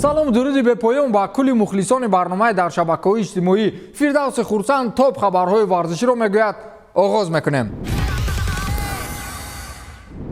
салом дуруди бепоён ба кулли мухлисони барномаи дар шабакаҳои иҷтимоӣ. Фирдавси Хурсанд топ хабарҳои варзиширо мегӯяд. Оғоз мекунем.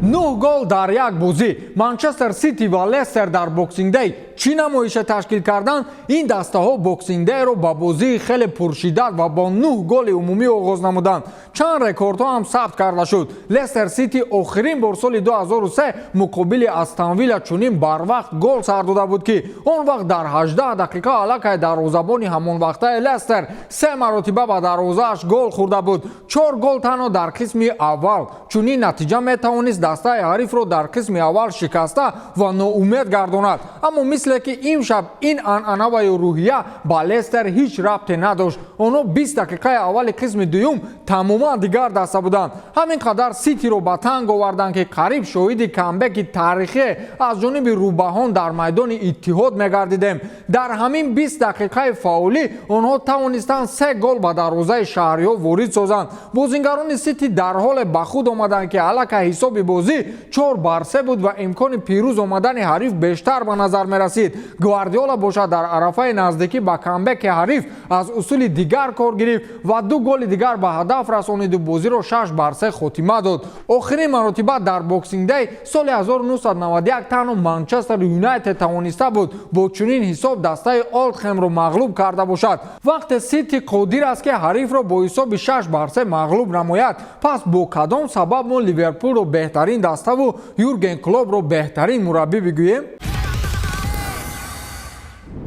9 гол дар як бозӣ. Манчестер Сити ва Лестер дар Боксинг Дей чӣ намоиша ташкил кардан? Ин дастаҳо Боксинг Дейро ба бозии хеле пуршиддат ва бо 9 голи умумӣ оғоз намуданд. Чанд рекордҳо ҳам сабт карда шуд. Лестер Сити охирин бор соли 2003 муқобили Астон Вилла чунин барвақт гол сар дода буд ки он вақт дар 18 дақиқа аллакай дарвозабони ҳамонвақтаи Лестер 3 маротиба ба дарвозааш гол хӯрда буд. 4 гол танҳо дар қисми аввал. Чунин натиҷа метавонист дастаи ҳарифро дар қисми аввал шикаста ва ноумед гардонад. Аммо мисле ки имшаб ин анъана ва рӯҳия ба Лестер ҳеҷ рабте надошт. Онҳо 20 дақиқаи аввали қисми дуюм тамоман дигар даста буданд. Ҳамин қадар Ситиро ба танг оварданд ки қариб шоҳиди камбеки таърихӣ аз ҷониби рӯбаҳон дар майдони Иттиҳод мегардидем. Дар ҳамин 20 дақиқаи фаъолӣ онҳо тавонистанд 3 гол ба дарвозаи шаҳриҳо ворид созанд. Бозингарони Сити дар ҳоле ба худ омаданд ки аллакай ҳисоби бозӣ 4-3 буд ва имкони пирӯз омадани ҳариф бештар ба назар мерасид. Гвардиола бошад дар арафаи наздикӣ ба камбеки ҳариф аз усули дигар кор гирифт ва 2 голи дигар ба ҳадаф расониду бозиро 6-3 хотима дод. Охирин маротиба дар Боксинг Дей соли 1991 танҳо Манчестер Юнайтед тавониста буд бо чунин ҳисоб дастаи Олдхемро мағлуб карда бошад. Вақте Сити қодир аст ки ҳарифро бо ҳисоби 6-3 мағлуб намояд, пас бо кадом сабаб мо Ливерпулро беҳтарин dastavu Jürgen Kloppро беҳтарин мураббӣ бигӯем?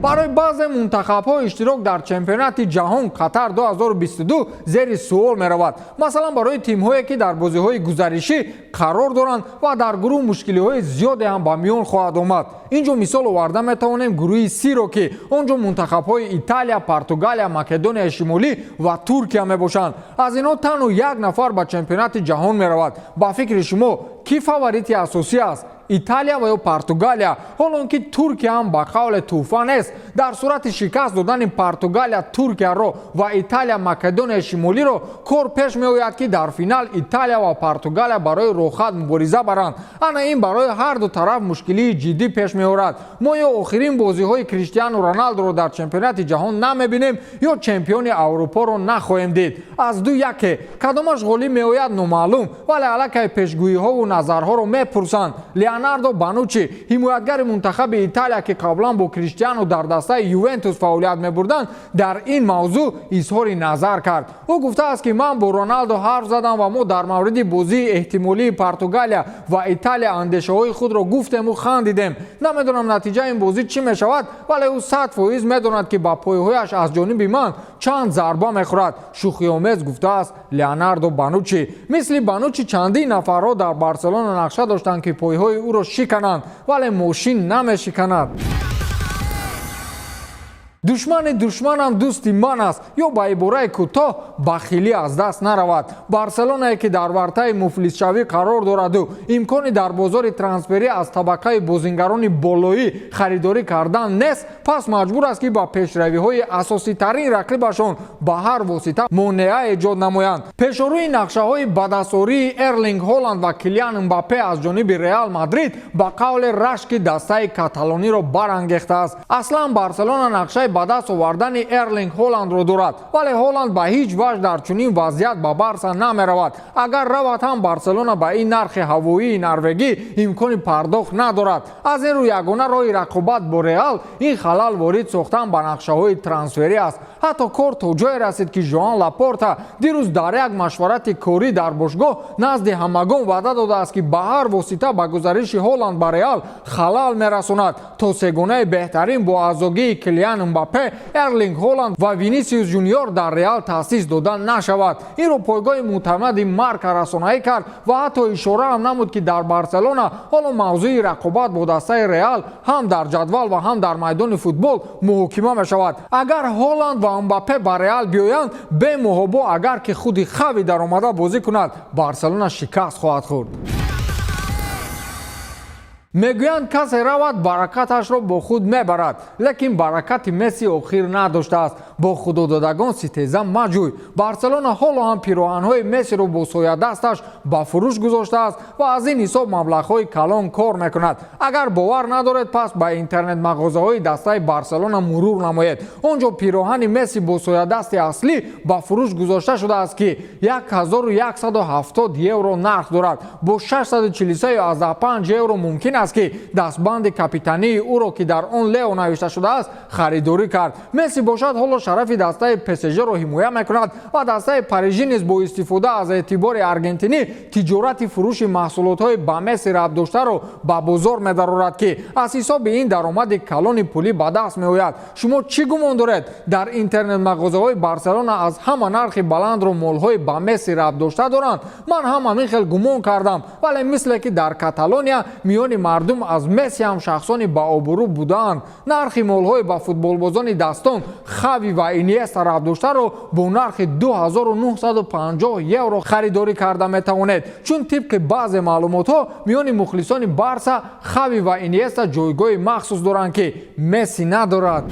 барои баъзе мунтахабҳо иштирок дар чемпионати ҷаҳон Қатар 2022 зери суол меравад. Масалан барои тимҳое ки дар бозиҳои гузаришӣ қарор доранд ва дар гурӯҳ мушкилиҳои зиёде ҳам ба миён хоҳад омад. Инҷо мисол оварда метавонем гурӯҳи С-ро ки онҷо мунтахабҳои Италия, Португалия, Македонияи Шимолӣ ва Туркия мебошанд. Аз инҳо танҳо як нафар ба чемпионати ҷаҳон меравад. Ба фикри шумо ки фаворити асосӣ аст? Италия ва ё Португалия? ҳолон ки Туркия ҳам ба қавле туҳфа нест. Дар сурати шикаст додани Португалия Туркияро ва Италия Македонияи Шимолиро кор пеш меояд ки дар финал Италия ва Португалия барои рохат мубориза баранд. Ана ин барои ҳар ду тараф мушкилии ҷиддӣ пеш меорад. Мо ё охирин бозиҳои Криштиану Роналдоро дар чемпионати ҷаҳон намебинем ё чемпиони Аврупоро нахоҳем дид. Аз ду яке. Кадомаш ғолиб меояд номаълум, вале аллакай пешгӯиҳову назарҳоро мепурсанд. Леонардо Банучи, ҳимоятгари мунтахаби Италия ки қаблан бо Криштиану дар дастаи Ювентус фаъолият мебурданд, дар ин мавзӯъ изҳори назар кард. Ӯ гуфтааст ки ман бо Роналдо ҳарф задам ва мо дар мавриди бозии эҳтимолии Португалия ва Италия андешаҳои худро гуфтему хандидем. Намедонам натиҷаи ин бозӣ чӣ мешавад, вале ӯ 100% медонад ки ба пойҳояш аз ҷониби ман чанд зарба мехӯрад. Шӯхиомез гуфтааст Леонардо Банучи. Мисли Банучи чандин нафарҳо дар Барселона нақша доштанд ки пойҳои ӯро шикананд, вале мошин намешиканад. душмани душманам дӯсти ман аст ё ба ибораи кӯтоҳ бахилӣ аз даст наравад. Барселонае ки дар вартаи муфлисшавӣ қарор дораду имкони дар бозори трансферӣ аз табақаи бозингарони болоӣ харидорӣ кардан нест, пас маҷбур аст ки ба пешравиҳои асоситарин рақибашон ба ҳар восита монеа эҷод намоянд. Пешорӯи нақшаҳои бадасории Эрлинг Ҳоланд ва Килиан Мбаппе аз ҷониби Реал Мадрид ба қавле рашки дастаи каталониро барангехтааст. Аслан Барселона нақшаи ба даст овардани Эрлинг Ҳоландро дорад, вале Ҳоланд ба ҳеҷ ваҷ дар чунин вазъият ба Барса намеравад. Агар равад ҳам Барселона ба ин нархи ҳавоии норвегӣ имкони пардохт надорад. Аз ин рӯ ягона роҳи рақобат бо Реал ин халал ворид сохтан ба нақшаҳои трансферӣ аст. ҳатто кор то ҷое расид ки Жоан Лапорта дирӯз дар як машварати корӣ дар бошгоҳ назди ҳамагон ваъда додааст ки ба ҳар восита ба гузариши Ҳоланд ба Реал халал мерасонад то сегонаи беҳтарин бо аъзогии Килиан Мбаппе, Эрлинг Ҳоланд ва Винисиус Ҷуниор дар Реал таъсис дода нашавад. инро пойгоҳи мӯътамади Марка расонаӣ кард ва ҳатто ишора ҳам намуд ки дар Барселона ҳоло мавзӯи рақобат бо дастаи Реал ҳам дар ҷадвал ва ҳам дар майдони футбол муҳокима мешавад. агар Ҳоланд ва Мбаппе ба Реал биёянд, бемуҳобо агар ки худи Хави даромада бозӣ кунад, Барселона шикаст хоҳад хӯрд. میگویند کسی رود برکتش را با خود میبرد، لیکن برکت مسی آخر نداشته است. با خدادادگان ستیزه مجوی. بارسلونا حالا هم پیراهن‌های مسی را با سایه دستش به فروش گذاشته است و از این حساب مبلغ‌های کلان کار میکند. اگر باور ندارد پس به اینترنت مغازه‌های دسته بارسلونا مرور نمایید. آنجا پیراهن مسی با سایه دست اصلی به فروش گذاشته شده است که 1170 یورو نرخ دارد. با 643 یورو ممکن است که دستبند کاپیتانی او را که در آن لیو نوشته شده است خریداری کرد. مسی باشد حالا شرف دسته PSG را حمایت میکند و دسته پاریژی نیز با استفاده از اعتبار ارژنتینی تجارت فروش محصولات های به مسی ربط داشته را به بازار می‌دارد که از حساب این درآمد کلان پولی به دست میآید. شما چی گمان دارید در اینترنت مغازه های بارسلونا از همه نرخ بلند را مال های به مسی ربط داشته دارند؟ من هم همین خیلی گمان کردم، ولی مثل که در کاتالونیا میان مردم از مسی هم شخصانی با آبرو بودند. نرخ مال های با فوتبال بازان دستان خاوی و اینیستا ربط داشته را با نرخ 2950 یورو خریداری کرده میتوانید، چون طبق بعض معلومات ها میان مخلصان بارسا خاوی و اینیستا جایگاه مخصوص دارند که مسی ندارد.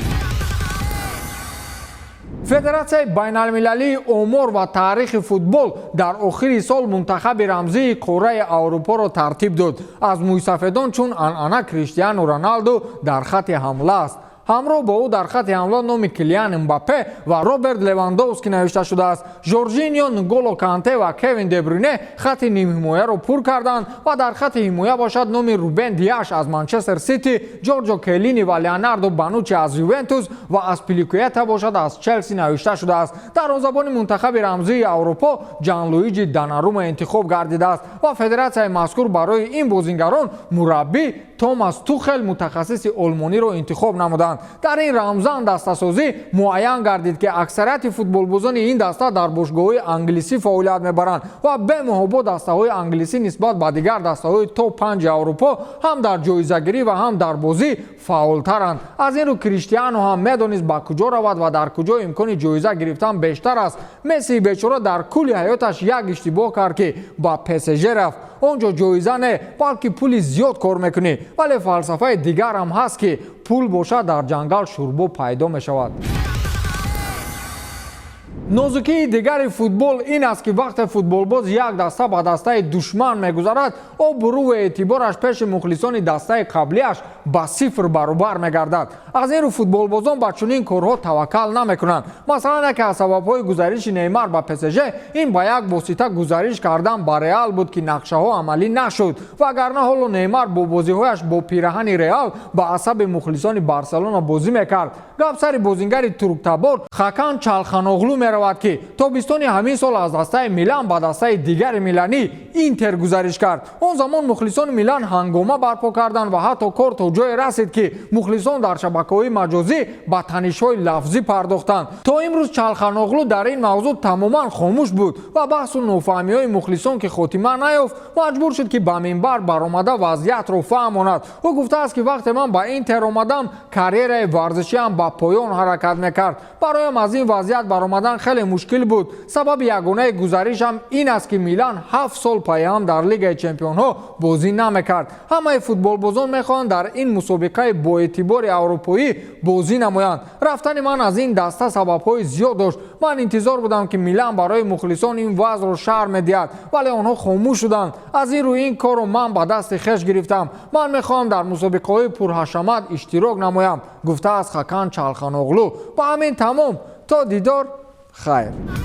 فدراسیون بین المللی امور و تاریخ فوتبال در آخر سال منتخب رمزی قاره اروپا را ترتیب داد. از موسفدان چون انانا کریستیانو رونالدو در خط حمله است. همراه با او در خط حمله نام کلیان امباپه و روبرت لواندوفسکی نوشته شده است. جورجینیو، نگولو کانته و کوین دبروینه خط نیم حمایه را پر کردند و در خط حمایه باشد نام روبن دیاش از منچستر سیتی، جورجو کلینی و لیوناردو بانوچی از یوونتوس و اسپلیکویتا باشد از چلسی نوشته شده است. در زبان منتخب رمزی اروپا جان لویجی داناروما انتخاب گردیده است و فدراسیون مذکور برای این بازیگران مربی توماس توخل متخصص آلمانی را انتخاب نمودند. در این رمضان دسته‌سازی معین گردید که اکثریت فوتبال بازان این دسته در باشگاه‌های انگلیسی فعالیت می‌برند و به محبت دسته‌های انگلیسی نسبت به دیگر دسته‌های توپ 5 اروپا هم در جایزه‌گیری و هم در بازی فعال‌ترند. از این رو کریستیانو هم می‌دانست با کجا رود و در کجا امکان جایزه گرفتن بیشتر است. مسی بیچاره در کل حیاتش یک اشتباه کرد که با PSG رفت. اونجا جایزه نه بلکه پول زیاد کار میکنه، ولی فلسفه دیگر هم هست که پول باشد در جنگل شوربا پیدا می شود. نازکی دیگر فوتبال این است که وقت فوتبال باز یک دسته به دسته دشمن میگذرد آبرو و اعتبارش پیش مخلصان دسته قبلیش به صفر برابر میگردد. از این رو فوتبال بازان به چنین کارها توکل نمیکنند. مثلا که از سببهای گزارش نیمار به PSG این با یک واسطه گزارش کردن به ریال بود که نقشه ها عملی نشد، وگرنه حالا نیمار با بازی‌هایش با پیراهن ریال به عصب مخلصان بارسلونا بازی میکرد. گپ سر بازیگر ترک تبار خاکان چالخانوغلو میرود که تابستان همین سال از دسته میلان به دسته دیگر میلانی اینتر گزارش کرد. اون زمان مخلصان میلان هنگامه برپا کردند و حتی کار تا جای رسید که مخلصان در شبکه‌های مجازی به تنش‌های لفظی پرداختند. تا امروز چالخانوغلو در این موضوع تماما خاموش بود و بحث و نافهمی‌های مخلصان که خاتمه نیافت مجبور شد که به منبر برآمده وضعیت را فهماند. او گفته است که وقتی من به اینتر آمدم کاریر ورزشی هم به پایان حرکت میکرد. برایم از این وضعیت برآمدن خیلی مشکل بود. سبب یگانه گزارشم این است که میلان 7 سال پای هم در لیگ چمپیون ها بازی نمیکرد. همه فوتبال بازان میخوان در این مسابقه با اعتبار اروپایی بازی نمایند. رفتن من از این دسته سبب‌های زیاد داشت. من انتظار بودم که میلان برای مخلصان این وضع را شرح میدهد، ولی آنها خاموش شدند. از این رو این کار رو من به دست خویش گرفتم. من میخوام در مسابقه‌های پرحشمت اشتراک نمایم، گفته است خاکان چالخانوغلو. با همین تمام، تا دیدار، خیر.